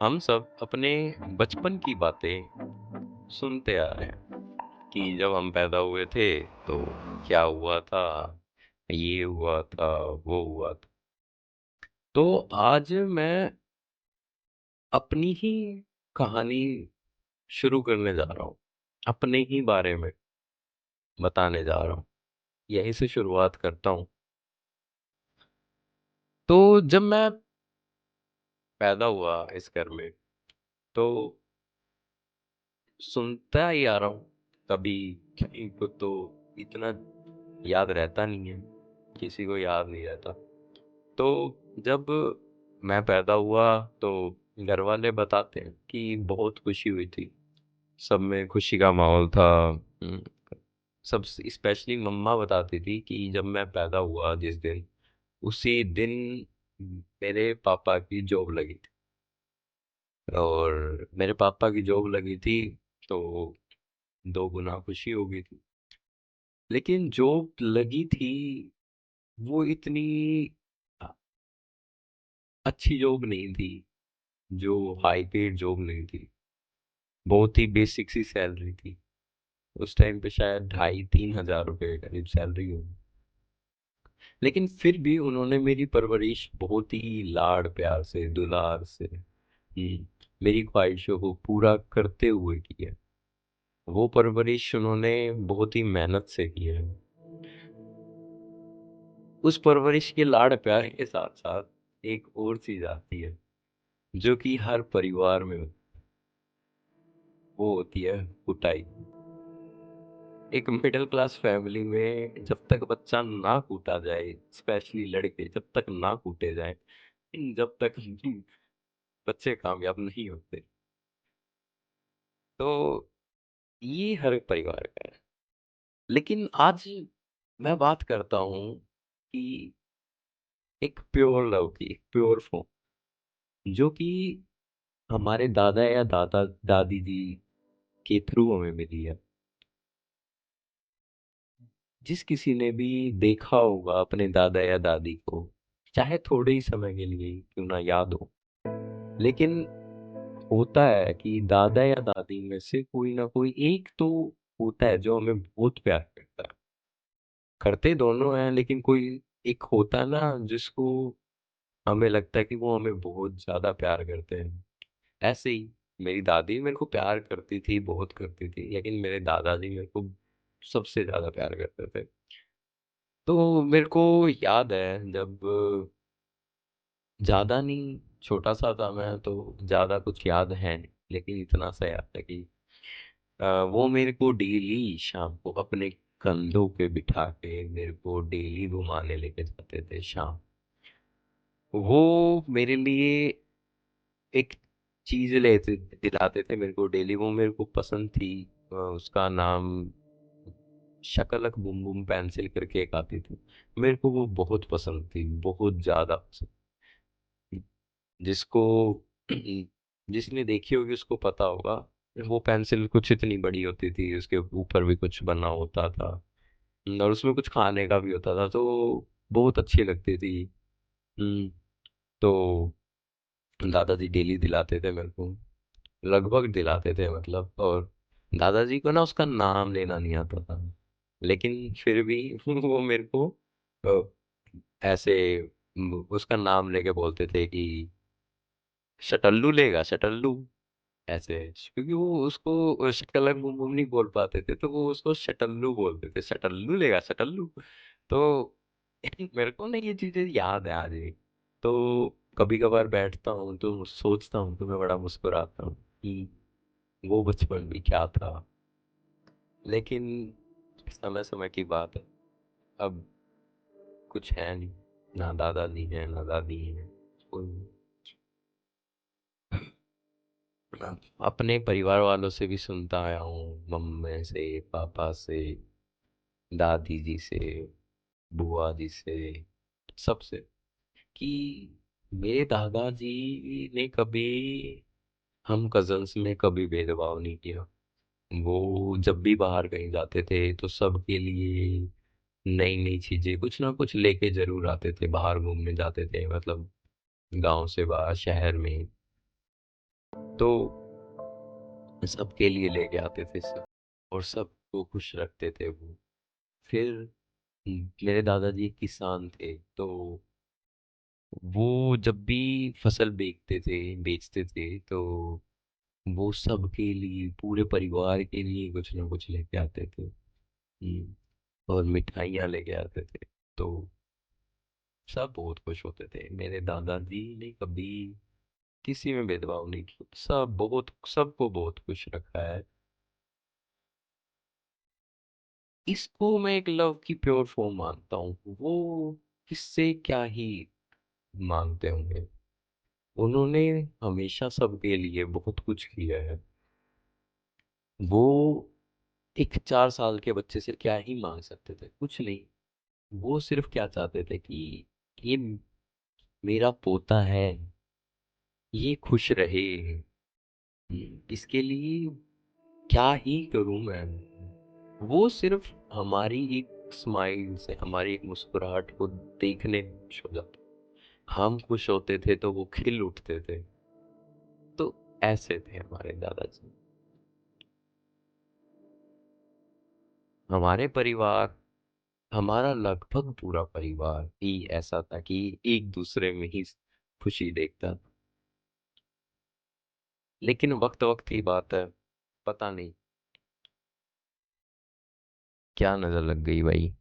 हम सब अपने बचपन की बातें सुनते आ रहे हैं कि जब हम पैदा हुए थे तो क्या हुआ था, ये हुआ था, वो हुआ था। तो आज मैं अपनी ही कहानी शुरू करने जा रहा हूँ, अपने ही बारे में बताने जा रहा हूँ। यहीं से शुरुआत करता हूँ। तो जब मैं पैदा हुआ इस घर में, तो सुनता ही आ रहा हूँ। कभी किसी को तो इतना याद रहता नहीं है, किसी को याद नहीं रहता। तो जब मैं पैदा हुआ तो घर वाले बताते हैं कि बहुत खुशी हुई थी, सब में खुशी का माहौल था। सब स्पेशली मम्मा बताती थी कि जब मैं पैदा हुआ जिस दिन, उसी दिन मेरे पापा की जॉब लगी थी। और मेरे पापा की जॉब लगी थी तो दो गुना खुशी हो गई थी। लेकिन जॉब लगी थी वो इतनी अच्छी जॉब नहीं थी, जो हाई पेड जॉब नहीं थी। बहुत ही बेसिक सी सैलरी थी। उस टाइम पे शायद 2,500-3,000 रुपए करीब सैलरी होगी। लेकिन फिर भी उन्होंने मेरी परवरिश बहुत ही लाड़ प्यार से, दुलार से, मेरी ख्वाहिशों को पूरा करते हुए की है। वो परवरिश उन्होंने बहुत ही मेहनत से की है। उस परवरिश के लाड़ प्यार के साथ साथ एक और चीज आती है जो कि हर परिवार में वो होती है, कुटाई। एक मिडिल क्लास फैमिली में जब तक बच्चा ना कूटा जाए, स्पेशली लड़के जब तक ना कूटे जाए, जब तक बच्चे कामयाब नहीं होते। तो ये हर परिवार का है। लेकिन आज मैं बात करता हूँ कि एक प्योर लव की, एक प्योर फॉर्म, जो कि हमारे दादा या दादा दादी जी के थ्रू हमें मिली है। जिस किसी ने भी देखा होगा अपने दादा या दादी को, चाहे थोड़े ही समय के लिए ही क्यों ना याद हो, लेकिन होता है कि दादा या दादी में से कोई ना कोई एक तो होता है जो हमें बहुत प्यार करता है। करते दोनों हैं लेकिन कोई एक होता है ना, जिसको हमें लगता है कि वो हमें बहुत ज्यादा प्यार करते हैं। ऐसे ही मेरी दादी मेरे को प्यार करती थी, बहुत करती थी, लेकिन मेरे दादाजी मेरे को सबसे ज्यादा प्यार करते थे। तो मेरे को याद है जब ज्यादा नहीं, छोटा सा था मैं तो, ज्यादा कुछ याद है नहीं, लेकिन इतना सा याद है कि वो मेरे को डेली शाम को अपने कंधों पे बिठा के मेरे को डेली घुमाने लेके जाते थे शाम। वो मेरे लिए एक चीज लेते दिलाते थे मेरे को डेली, वो मेरे को पसंद थी। उसका नाम शकलक बुम बुम पेंसिल करके एक आती थी। मेरे को वो बहुत पसंद थी, बहुत ज्यादा पसंद। जिसको जिसने देखी होगी उसको पता होगा। वो पेंसिल कुछ इतनी बड़ी होती थी, उसके ऊपर भी कुछ बना होता था, और उसमें कुछ खाने का भी होता था, तो बहुत अच्छी लगती थी। हम्म, तो दादाजी डेली दिलाते थे मेरे को, लगभग दिलाते थे मतलब। और दादाजी को ना उसका नाम लेना नहीं आता था, लेकिन फिर भी वो मेरे को अ, ऐसे उसका नाम लेके बोलते थे कि शटल्लू लेगा, शटल्लू, ऐसे। क्योंकि वो उसको शकलक बुम बुम नहीं बोल पाते थे, तो वो उसको शटल्लू बोलते थे, शटल्लू लेगा, शटल्लू। तो मेरे को ना ये चीजें याद है आज भी। तो कभी कभार बैठता हूँ तो सोचता हूँ तो मैं बड़ा मुस्कुराता हूँ कि वो बचपन भी क्या था। लेकिन समय समय की बात है, अब कुछ है नहीं, ना दादा नहीं है ना दादी है, कोई नहीं। अपने परिवार वालों से भी सुनता आया हूँ, मम्मी से, पापा से, दादी जी से, बुआ जी से, सबसे, कि मेरे दादाजी ने कभी हम कजन्स में कभी भेदभाव नहीं किया। वो जब भी बाहर कहीं जाते थे तो सबके लिए नई नई चीजें कुछ ना कुछ लेके जरूर आते थे। बाहर घूमने जाते थे मतलब गांव से बाहर शहर में, तो सबके लिए लेके आते थे सब, और सबको खुश रखते थे वो। फिर मेरे दादाजी किसान थे, तो वो जब भी फसल बेचते थे, तो वो सबके लिए, पूरे परिवार के लिए कुछ ना कुछ लेके आते थे। और मिठाइयाँ लेके आते थे। तो सब बहुत खुश होते थे। मेरे दादाजी ने कभी किसी में भेदभाव नहीं किया, सबको बहुत खुश रखा है। इसको मैं एक लव की प्योर फॉर्म मानता हूँ। वो किससे क्या ही मांगते होंगे, उन्होंने हमेशा सबके लिए बहुत कुछ किया है। वो एक 4 साल के बच्चे से क्या ही मांग सकते थे, कुछ नहीं। वो सिर्फ क्या चाहते थे कि ये मेरा पोता है, ये खुश रहे। इसके लिए क्या ही करूं मैं। वो सिर्फ हमारी एक स्माइल से, हमारी एक मुस्कुराहट को देखने खुश हो जाते। हम खुश होते थे तो वो खिल उठते थे। तो ऐसे थे हमारे दादाजी। हमारे परिवार, हमारा लगभग पूरा परिवार ही ऐसा था कि एक दूसरे में ही खुशी देखता। लेकिन वक्त वक्त की बात है, पता नहीं क्या नजर लग गई भाई।